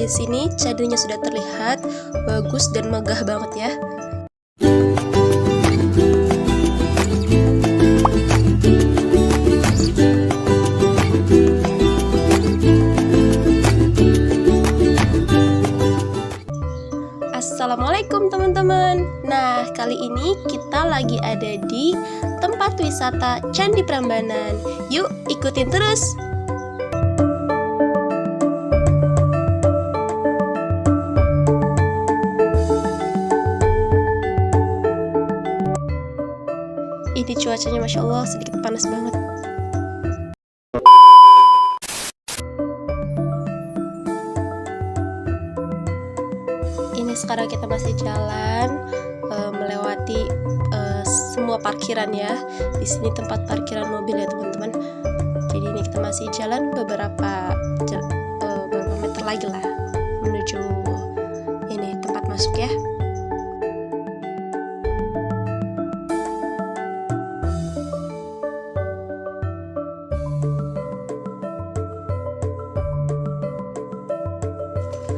di sini candinya sudah terlihat bagus dan megah banget ya. Assalamualaikum teman-teman. Nah, kali ini kita lagi ada di tempat wisata Candi Prambanan. Yuk, ikutin terus. Ini cuacanya Masya Allah sedikit panas banget. Ini sekarang kita masih jalan melewati semua parkiran ya. Di sini tempat parkiran mobil ya teman-teman. Jadi ini kita masih jalan beberapa meter lagi lah menuju ini tempat masuk ya.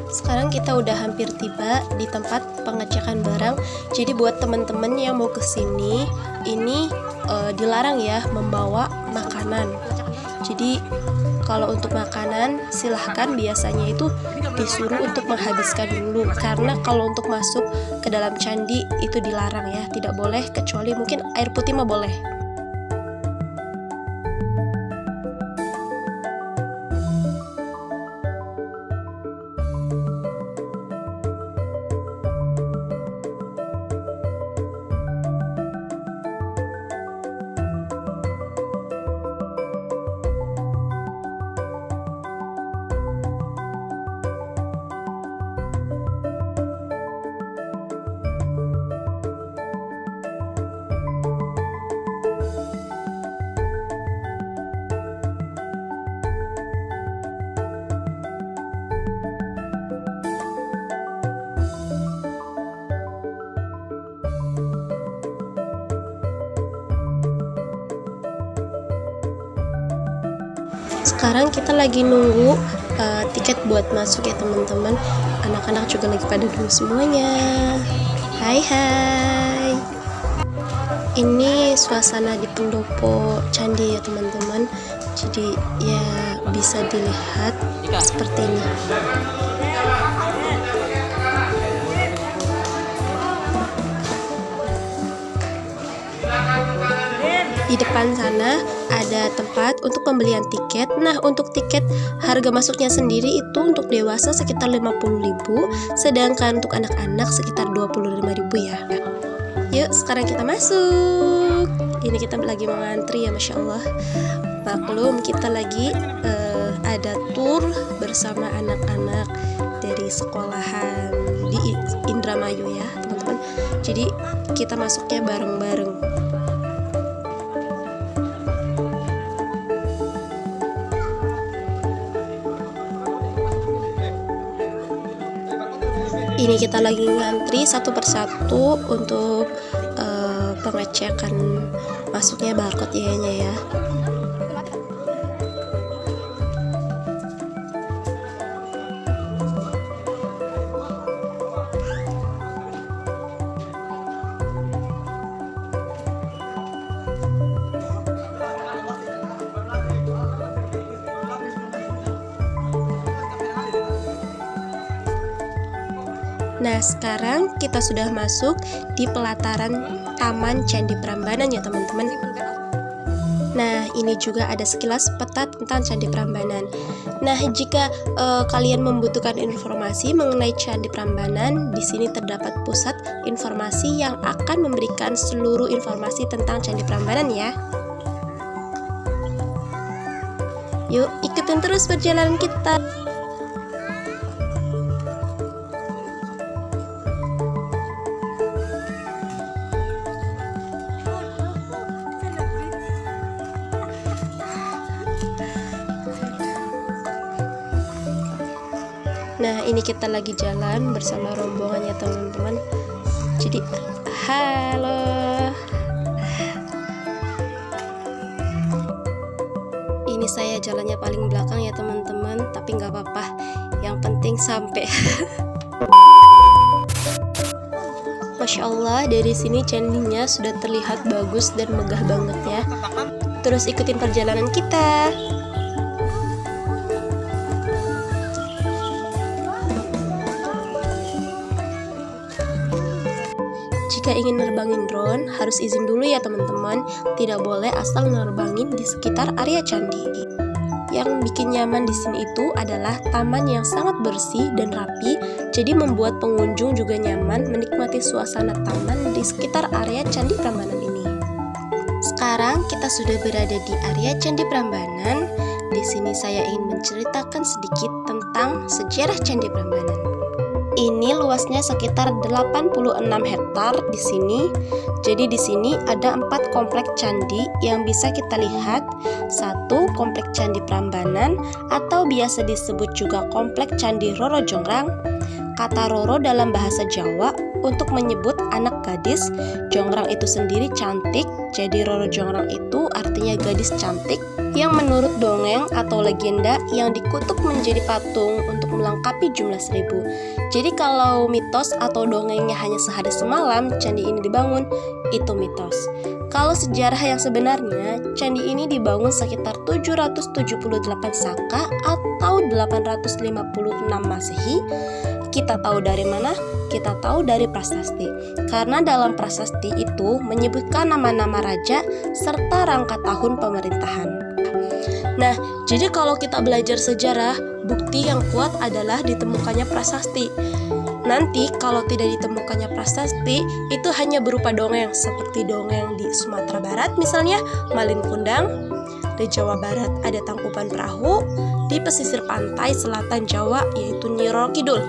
Sekarang kita udah hampir tiba di tempat pengecekan barang. Jadi buat teman-teman yang mau kesini, ini dilarang ya membawa makanan. Jadi kalau untuk makanan silahkan, biasanya itu disuruh untuk menghabiskan dulu. Karena kalau untuk masuk ke dalam candi itu dilarang ya, tidak boleh, kecuali mungkin air putih mah boleh. Sekarang kita lagi nunggu tiket buat masuk ya teman-teman. Anak-anak juga lagi pada dulu semuanya. Hai hai. Ini suasana di pendopo candi ya teman-teman. Jadi ya bisa dilihat seperti ini. Di depan sana ada tempat untuk pembelian tiket. Nah, untuk tiket harga masuknya sendiri itu untuk dewasa sekitar 50.000, sedangkan untuk anak-anak sekitar 25.000 ya. Yuk, sekarang kita masuk. Ini kita lagi mau ngantri ya, Masya Allah. Maklum kita lagi ada tour bersama anak-anak dari sekolahan di Indramayu ya, teman-teman. Jadi kita masuknya bareng-bareng. Ini kita lagi ngantri satu persatu untuk pengecekan masuknya barcode ya. Nah, sekarang kita sudah masuk di pelataran Taman Candi Prambanan ya teman-teman. Nah, ini juga ada sekilas peta tentang Candi Prambanan. Nah, jika kalian membutuhkan informasi mengenai Candi Prambanan, di sini terdapat pusat informasi yang akan memberikan seluruh informasi tentang Candi Prambanan ya. Yuk, ikutin terus perjalanan kita. Nah, ini kita lagi jalan bersama rombongannya teman-teman. Jadi, halo. Ini saya jalannya paling belakang ya teman-teman, tapi nggak apa-apa. yang penting sampai. Masya Allah, dari sini candinya sudah terlihat bagus dan megah banget ya. Terus ikutin perjalanan kita. Jika ingin nerbangin drone, harus izin dulu ya teman-teman. Tidak boleh asal nerbangin di sekitar area candi. Yang bikin nyaman di sini itu adalah taman yang sangat bersih dan rapi, jadi membuat pengunjung juga nyaman menikmati suasana taman di sekitar area Candi Prambanan ini. Sekarang kita sudah berada di area Candi Prambanan. Di sini saya ingin menceritakan sedikit tentang sejarah Candi Prambanan. Ini luasnya sekitar 86 hektar di sini. Jadi di sini ada 4 komplek candi yang bisa kita lihat. 1. Komplek Candi Prambanan atau biasa disebut juga Komplek Candi Roro Jongrang. Kata Roro dalam bahasa Jawa untuk menyebut anak gadis. Jongrang itu sendiri cantik, jadi Roro Jongrang itu artinya gadis cantik yang menurut dongeng atau legenda yang dikutuk menjadi patung untuk melengkapi jumlah 1000. Jadi kalau mitos atau dongengnya hanya sehari semalam candi ini dibangun, itu mitos. Kalau sejarah yang sebenarnya, candi ini dibangun sekitar 778 Saka atau 856 Masehi. Kita tahu dari mana? Kita tahu dari prasasti. Karena dalam prasasti itu menyebutkan nama-nama raja serta rangka tahun pemerintahan. Nah, jadi kalau kita belajar sejarah, bukti yang kuat adalah ditemukannya prasasti. Nanti kalau tidak ditemukannya prasasti, itu hanya berupa dongeng, seperti dongeng di Sumatera Barat misalnya, Malin Kundang. Di Jawa Barat ada Tangkuban Perahu, di pesisir pantai selatan Jawa yaitu Nyi Roro Kidul.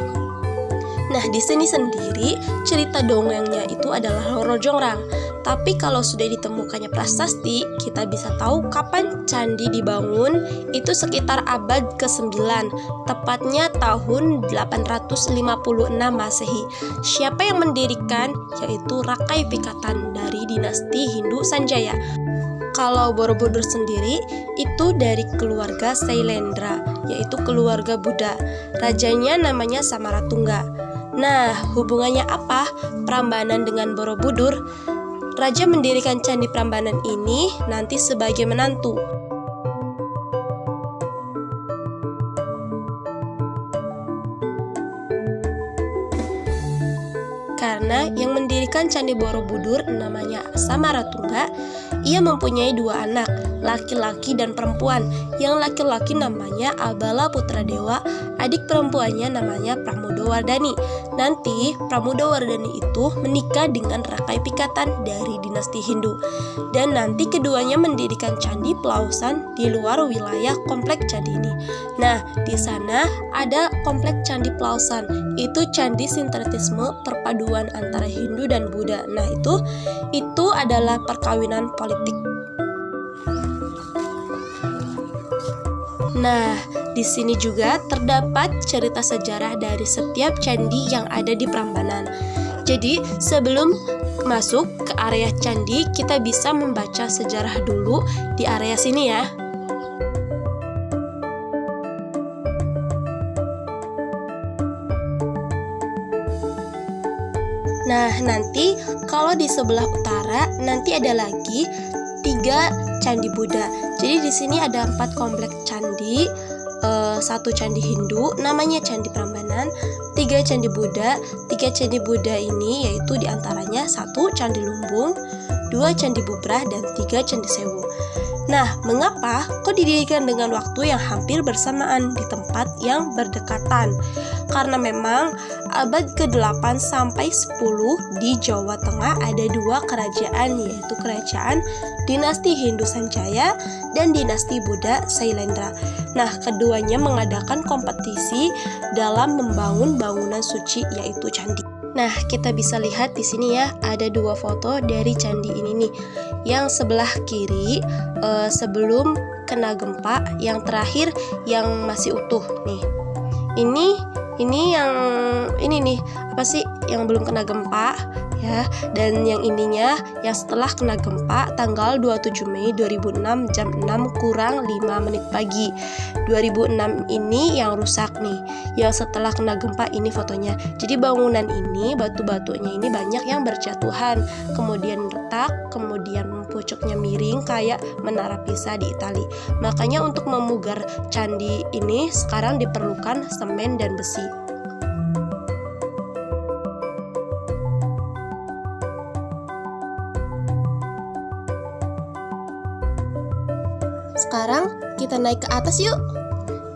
Nah, di sini sendiri cerita dongengnya itu adalah Roro Jongrang. Tapi kalau sudah ditemukannya prasasti, kita bisa tahu kapan candi dibangun, itu sekitar abad ke-9, tepatnya tahun 856 Masehi. Siapa yang mendirikan? Yaitu Rakai Pikatan dari dinasti Hindu Sanjaya. Kalau Borobudur sendiri itu dari keluarga Sailendra, yaitu keluarga Buddha. Rajanya namanya Samaratungga. Nah, hubungannya apa Prambanan dengan Borobudur? Raja mendirikan Candi Prambanan ini nanti sebagai menantu. Karena yang mendirikan Candi Borobudur namanya Samaratungga, ia mempunyai 2 anak, laki-laki dan perempuan. Yang laki-laki namanya Abala Putra Dewa, adik perempuannya namanya Pramodawardhani. Nanti Pramodawardhani itu menikah dengan Rakai Pikatan dari dinasti Hindu. Dan nanti keduanya mendirikan Candi Pelausan di luar wilayah komplek candi ini. Nah, di sana ada komplek Candi Pelausan. Itu candi sinkretisme perpaduan antara Hindu dan Buddha. Nah, itu adalah perkawinan politik. Nah, di sini juga terdapat cerita sejarah dari setiap candi yang ada di Prambanan. Jadi, sebelum masuk ke area candi, kita bisa membaca sejarah dulu di area sini ya. Nah, nanti kalau di sebelah utara nanti ada lagi 3 candi Buddha. Jadi di sini ada 4 komplek candi, 1 candi Hindu namanya Candi Prambanan, 3 candi Buddha. 3 candi Buddha ini yaitu diantaranya 1 Candi Lumbung, 2 Candi Bubrah, dan 3 Candi Sewu. Nah, mengapa kok didirikan dengan waktu yang hampir bersamaan di tempat yang berdekatan? Karena memang abad ke-8 sampai 10 di Jawa Tengah ada 2 kerajaan, yaitu kerajaan dinasti Hindu Sanjaya dan dinasti Buddha Sailendra. Nah, keduanya mengadakan kompetisi dalam membangun bangunan suci yaitu candi. Nah, kita bisa lihat di sini ya, ada 2 foto dari candi ini nih. Yang sebelah kiri sebelum kena gempa, yang terakhir yang masih utuh nih. Ini yang ini nih, apa sih yang belum kena gempa? ya. Dan yang ininya yang setelah kena gempa tanggal 27 Mei 2006 jam 6 kurang 5 menit pagi. 2006 ini yang rusak nih. Yang setelah kena gempa ini fotonya. Jadi bangunan ini, batu-batunya ini banyak yang berjatuhan, kemudian retak, kemudian pucuknya miring kayak menara Pisa di Italia. Makanya untuk memugar candi ini sekarang diperlukan semen dan besi. Sekarang kita naik ke atas yuk.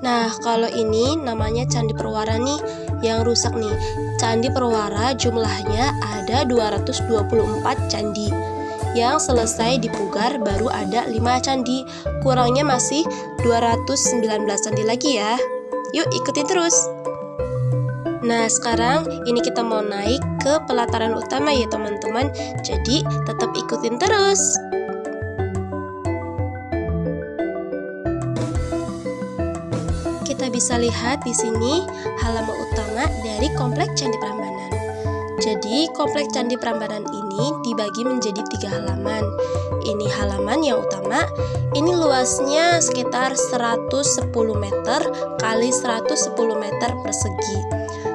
Nah, kalau ini namanya Candi Perwara nih, yang rusak nih. Candi Perwara jumlahnya ada 224 candi. Yang selesai dipugar baru ada 5 candi. Kurangnya masih 219 candi lagi ya. Yuk ikutin terus. Nah, sekarang ini kita mau naik ke pelataran utama ya teman-teman. Jadi tetap ikutin terus. Kita bisa lihat di sini halaman utama dari Komplek Candi Prambanan. Jadi, Komplek Candi Prambanan ini dibagi menjadi 3 halaman. Ini halaman yang utama. Ini luasnya sekitar 110 meter kali 110 meter persegi.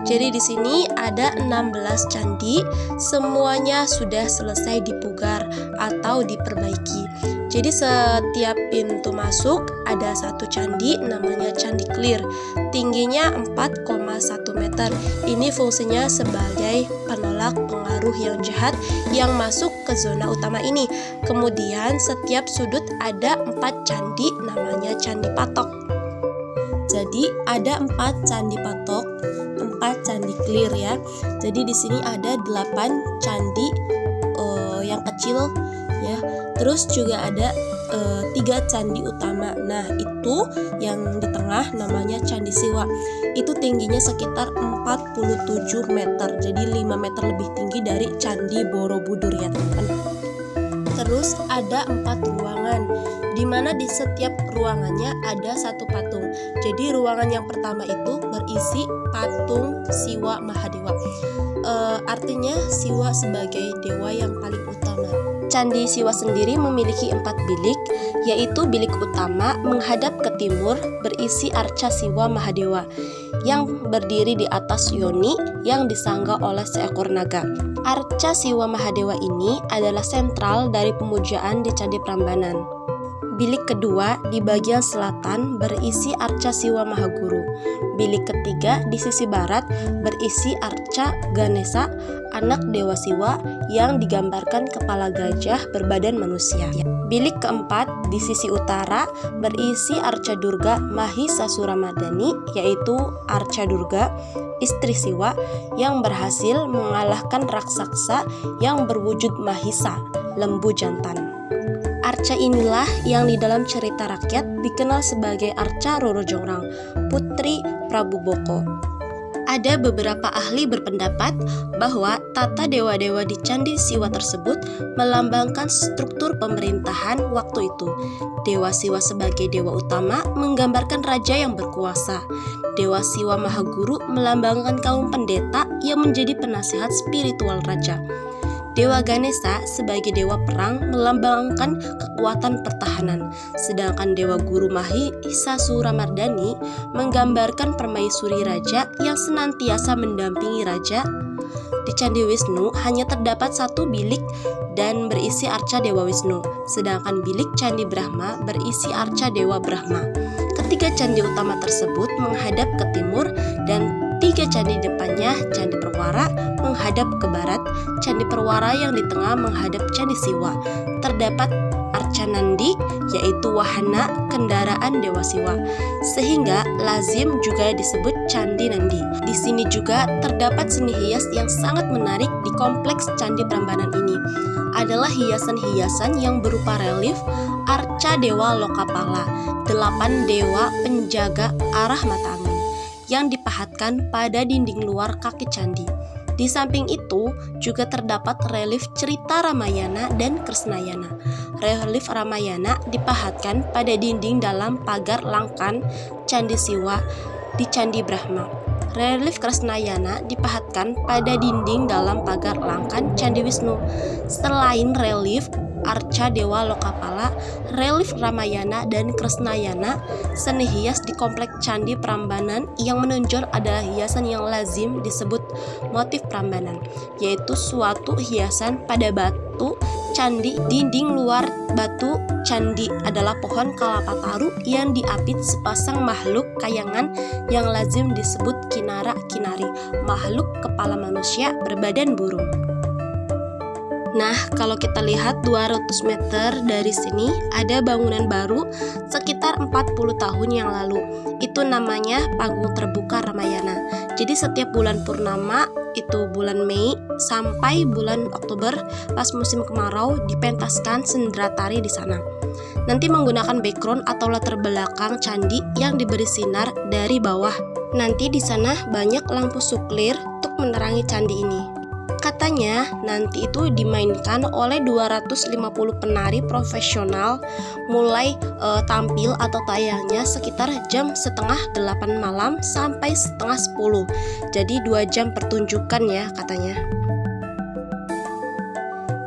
Jadi di sini ada 16 candi, semuanya sudah selesai dipugar atau diperbaiki. Jadi setiap pintu masuk ada satu candi namanya Candi Clear. Tingginya 4,1 meter. Ini fungsinya sebagai penolak pengaruh yang jahat yang masuk ke zona utama ini. Kemudian setiap sudut ada 4 candi namanya Candi Patok. Jadi ada 4 candi patok, 4 candi clear ya. Jadi di sini ada 8 candi yang kecil ya. Terus juga ada 3 candi utama. Nah, itu yang di tengah namanya Candi Siwa. Itu tingginya sekitar 47 meter. Jadi 5 meter lebih tinggi dari Candi Borobudur ya, teman-teman. Terus ada 4 ruangan, di mana di setiap ruangannya ada satu patung. Jadi ruangan yang pertama itu berisi patung Siwa Mahadewa. Artinya Siwa sebagai dewa yang paling utama. Candi Siwa sendiri memiliki 4 bilik, yaitu bilik utama menghadap ke timur berisi arca Siwa Mahadewa yang berdiri di atas yoni yang disangga oleh seekor naga. Arca Siwa Mahadewa ini adalah sentral dari pemujaan di Candi Prambanan. Bilik kedua di bagian selatan berisi arca Siwa Mahaguru. Bilik ketiga di sisi barat berisi arca Ganesha, anak Dewa Siwa yang digambarkan kepala gajah berbadan manusia. Bilik keempat di sisi utara berisi arca Durga Mahisasuramadani, yaitu arca Durga, istri Siwa yang berhasil mengalahkan raksasa yang berwujud Mahisa, lembu jantan. Arca inilah yang di dalam cerita rakyat dikenal sebagai Arca Roro Jongrang, putri Prabu Boko. Ada beberapa ahli berpendapat bahwa tata dewa-dewa di Candi Siwa tersebut melambangkan struktur pemerintahan waktu itu. Dewa Siwa sebagai dewa utama menggambarkan raja yang berkuasa. Dewa Siwa Mahaguru melambangkan kaum pendeta yang menjadi penasihat spiritual raja. Dewa Ganesha sebagai dewa perang melambangkan kekuatan pertahanan, sedangkan Dewa Guru Mahisasuramardani menggambarkan permaisuri raja yang senantiasa mendampingi raja. Di Candi Wisnu hanya terdapat satu bilik dan berisi arca Dewa Wisnu, sedangkan bilik Candi Brahma berisi arca Dewa Brahma. Ketiga candi utama tersebut menghadap ke timur dan 3 candi depannya, Candi Perwara menghadap ke barat, Candi Perwara yang di tengah menghadap Candi Siwa. Terdapat arca Nandi, yaitu wahana kendaraan Dewa Siwa, sehingga lazim juga disebut Candi Nandi. Di sini juga terdapat seni hias yang sangat menarik di kompleks Candi Prambanan ini. Adalah hiasan-hiasan yang berupa relief arca Dewa Lokapala, 8 dewa penjaga arah mata angin, yang dipahatkan pada dinding luar kaki candi. Di samping itu juga terdapat relief cerita Ramayana dan Krisnayana. Relief Ramayana dipahatkan pada dinding dalam pagar langkan Candi Siwa di Candi Brahma. Relief Kresnayana dipahatkan pada dinding dalam pagar langkan Candi Wisnu. Selain relief arca Dewa Lokapala, relief Ramayana dan Kresnayana, seni hias di komplek Candi Prambanan yang menonjol adalah hiasan yang lazim disebut motif Prambanan, yaitu suatu hiasan pada batu candi. Dinding luar batu candi adalah pohon kelapa taru yang diapit sepasang makhluk kayangan yang lazim disebut kinara-kinari, makhluk kepala manusia berbadan burung. Nah, kalau kita lihat 200 meter dari sini ada bangunan baru sekitar 40 tahun yang lalu. Itu namanya Panggung Terbuka Ramayana. Jadi setiap bulan purnama, itu bulan Mei sampai bulan Oktober pas musim kemarau, dipentaskan sendera tari di sana. Nanti menggunakan background atau latar belakang candi yang diberi sinar dari bawah. Nanti di sana banyak lampu suklir untuk menerangi candi ini. Katanya nanti itu dimainkan oleh 250 penari profesional mulai tampil atau tayangnya sekitar jam setengah 8 malam sampai setengah 10. Jadi 2 jam pertunjukan ya katanya.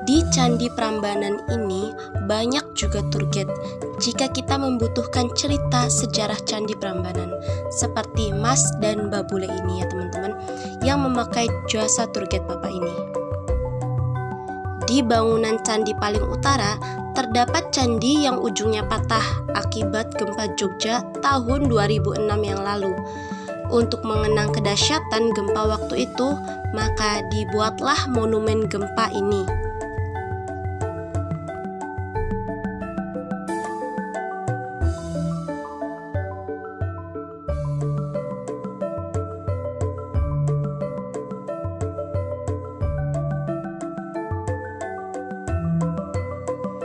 Di Candi Prambanan ini banyak juga tour guide jika kita membutuhkan cerita sejarah Candi Prambanan, seperti Mas dan Mbak Bule ini ya teman-teman, yang memakai jasa tour guide Bapak ini. Di bangunan candi paling utara terdapat candi yang ujungnya patah akibat gempa Jogja tahun 2006 yang lalu. Untuk mengenang kedahsyatan gempa waktu itu, maka dibuatlah monumen gempa ini.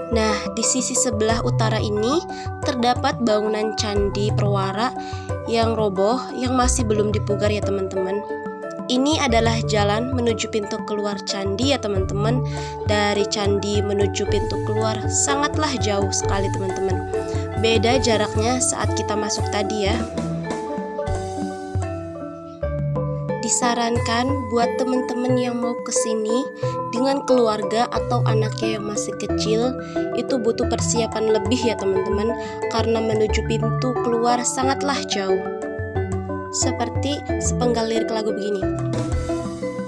Nah, di sisi sebelah utara ini terdapat bangunan Candi Perwara yang roboh yang masih belum dipugar ya teman-teman. Ini adalah jalan menuju pintu keluar candi ya teman-teman. Dari candi menuju pintu keluar sangatlah jauh sekali teman-teman. Beda jaraknya saat kita masuk tadi ya. Disarankan buat teman-teman yang mau kesini dengan keluarga atau anaknya yang masih kecil, itu butuh persiapan lebih ya teman-teman, karena menuju pintu keluar sangatlah jauh. Seperti sepenggal lirik lagu begini.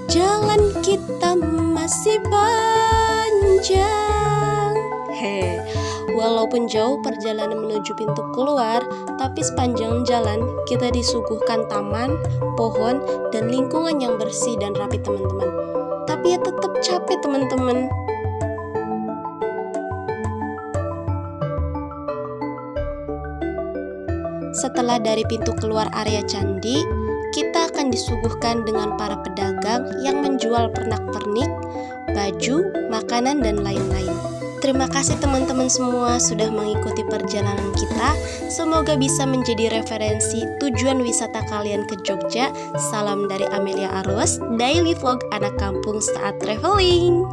Jalan kita masih panjang. Walaupun jauh perjalanan menuju pintu keluar, tapi sepanjang jalan kita disuguhkan taman, pohon, dan lingkungan yang bersih dan rapi teman-teman. Tapi ya tetap capek teman-teman. Setelah dari pintu keluar area candi, kita akan disuguhkan dengan para pedagang yang menjual pernak-pernik, baju, makanan, dan lain-lain. Terima kasih teman-teman semua sudah mengikuti perjalanan kita. Semoga bisa menjadi referensi tujuan wisata kalian ke Jogja. Salam dari Amelia Arus, Daily Vlog Anak Kampung saat traveling.